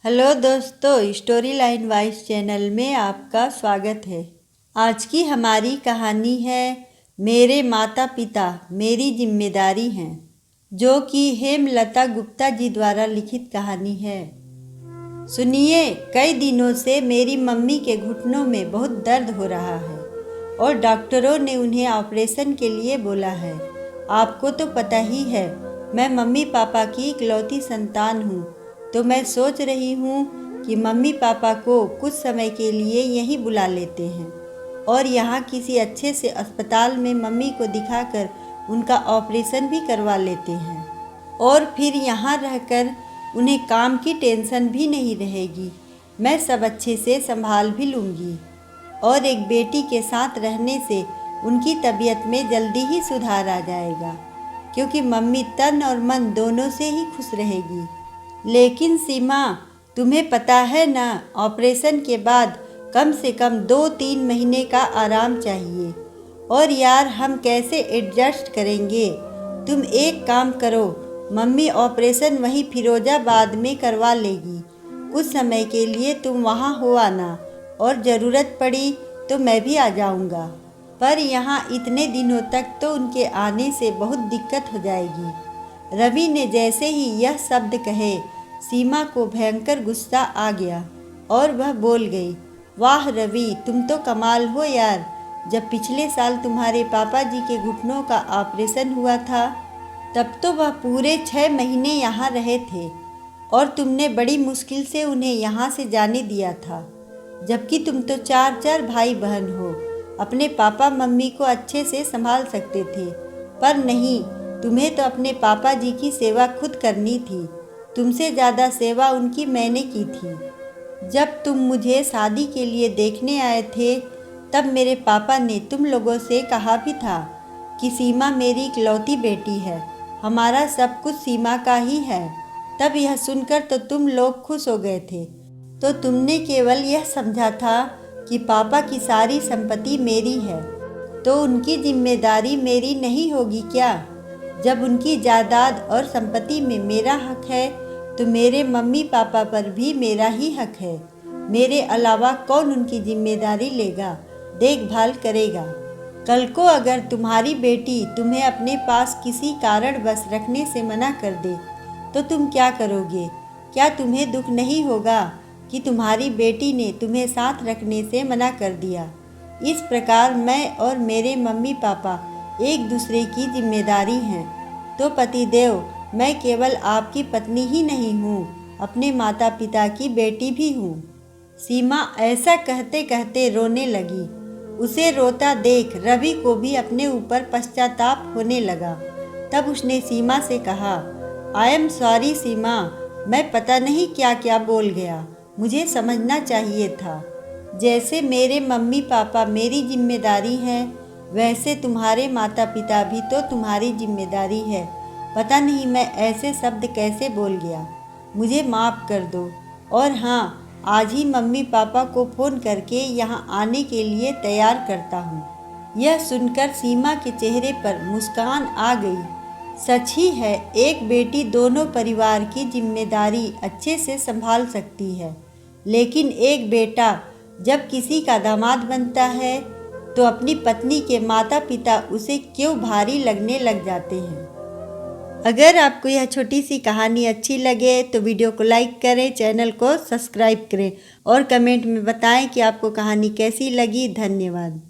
Hello दोस्तों, story line wise channel में आपका स्वागत है। आज की हमारी कहानी है मेरे माता पिता मेरी जिम्मेदारी हैं, जो कि हेमलता गुप्ता जी द्वारा लिखित कहानी है। सुनिए, कई दिनों से मेरी मम्मी के घुटनों में बहुत दर्द हो रहा है और डॉक्टरों ने उन्हें ऑपरेशन के लिए बोला है। आपको तो पता ही है, मैं मम्मी पापा की इकलौती संतान हूँ, तो मैं सोच रही हूँ कि मम्मी पापा को कुछ समय के लिए यहीं बुला लेते हैं और यहाँ किसी अच्छे से अस्पताल में मम्मी को दिखाकर उनका ऑपरेशन भी करवा लेते हैं और फिर यहाँ रहकर उन्हें काम की टेंशन भी नहीं रहेगी। मैं सब अच्छे से संभाल भी लूँगी और एक बेटी के साथ रहने से उनकी तबीयत में जल्दी ही सुधार आ जाएगा, क्योंकि मम्मी तन और मन दोनों से ही खुश रहेगी। लेकिन सीमा, तुम्हें पता है ना, ऑपरेशन के बाद कम से कम 2-3 महीने का आराम चाहिए। और यार, हम कैसे एडजस्ट करेंगे? तुम एक काम करो, मम्मी ऑपरेशन वहीं फिरोजाबाद में करवा लेगी। कुछ समय के लिए तुम वहाँ हो आना और ज़रूरत पड़ी तो मैं भी आ जाऊँगा। पर यहाँ इतने दिनों तक तो उनके आने से बहुत दिक्कत हो जाएगी। रवि ने जैसे ही यह शब्द कहे, सीमा को भयंकर गुस्सा आ गया और वह बोल गई, वाह रवि, तुम तो कमाल हो यार। जब पिछले साल तुम्हारे पापा जी के घुटनों का ऑपरेशन हुआ था, तब तो वह पूरे 6 महीने यहाँ रहे थे और तुमने बड़ी मुश्किल से उन्हें यहाँ से जाने दिया था, जबकि तुम तो 4 भाई बहन हो, अपने पापा मम्मी को अच्छे से संभाल सकते थे। पर नहीं, तुम्हें तो अपने पापा जी की सेवा खुद करनी थी। तुमसे ज़्यादा सेवा उनकी मैंने की थी। जब तुम मुझे शादी के लिए देखने आए थे, तब मेरे पापा ने तुम लोगों से कहा भी था कि सीमा मेरी इकलौती बेटी है, हमारा सब कुछ सीमा का ही है। तब यह सुनकर तो तुम लोग खुश हो गए थे, तो तुमने केवल यह समझा था कि पापा की सारी संपत्ति मेरी है, तो उनकी जिम्मेदारी मेरी नहीं होगी क्या? जब उनकी जायदाद और संपत्ति में मेरा हक है, तो मेरे मम्मी पापा पर भी मेरा ही हक है। मेरे अलावा कौन उनकी जिम्मेदारी लेगा, देखभाल करेगा? कल को अगर तुम्हारी बेटी तुम्हें अपने पास किसी कारणवश रखने से मना कर दे, तो तुम क्या करोगे? क्या तुम्हें दुख नहीं होगा कि तुम्हारी बेटी ने तुम्हें साथ रखने से मना कर दिया? इस प्रकार मैं और मेरे मम्मी पापा एक दूसरे की जिम्मेदारी हैं। तो पतिदेव, मैं केवल आपकी पत्नी ही नहीं हूँ, अपने माता पिता की बेटी भी हूँ। सीमा ऐसा कहते कहते रोने लगी। उसे रोता देख रवि को भी अपने ऊपर पश्चाताप होने लगा। तब उसने सीमा से कहा, आई एम सॉरी सीमा, मैं पता नहीं क्या क्या बोल गया, मुझे समझना चाहिए था। जैसे मेरे मम्मी पापा मेरी जिम्मेदारी हैं, वैसे तुम्हारे माता पिता भी तो तुम्हारी जिम्मेदारी है। पता नहीं मैं ऐसे शब्द कैसे बोल गया, मुझे माफ़ कर दो। और हाँ, आज ही मम्मी पापा को फ़ोन करके यहाँ आने के लिए तैयार करता हूँ। यह सुनकर सीमा के चेहरे पर मुस्कान आ गई। सच ही है, एक बेटी दोनों परिवार की जिम्मेदारी अच्छे से संभाल सकती है, लेकिन एक बेटा जब किसी का दामाद बनता है, तो अपनी पत्नी के माता पिता उसे क्यों भारी लगने लग जाते हैं। अगर आपको यह छोटी सी कहानी अच्छी लगे तो वीडियो को लाइक करें, चैनल को सब्सक्राइब करें और कमेंट में बताएं कि आपको कहानी कैसी लगी। धन्यवाद।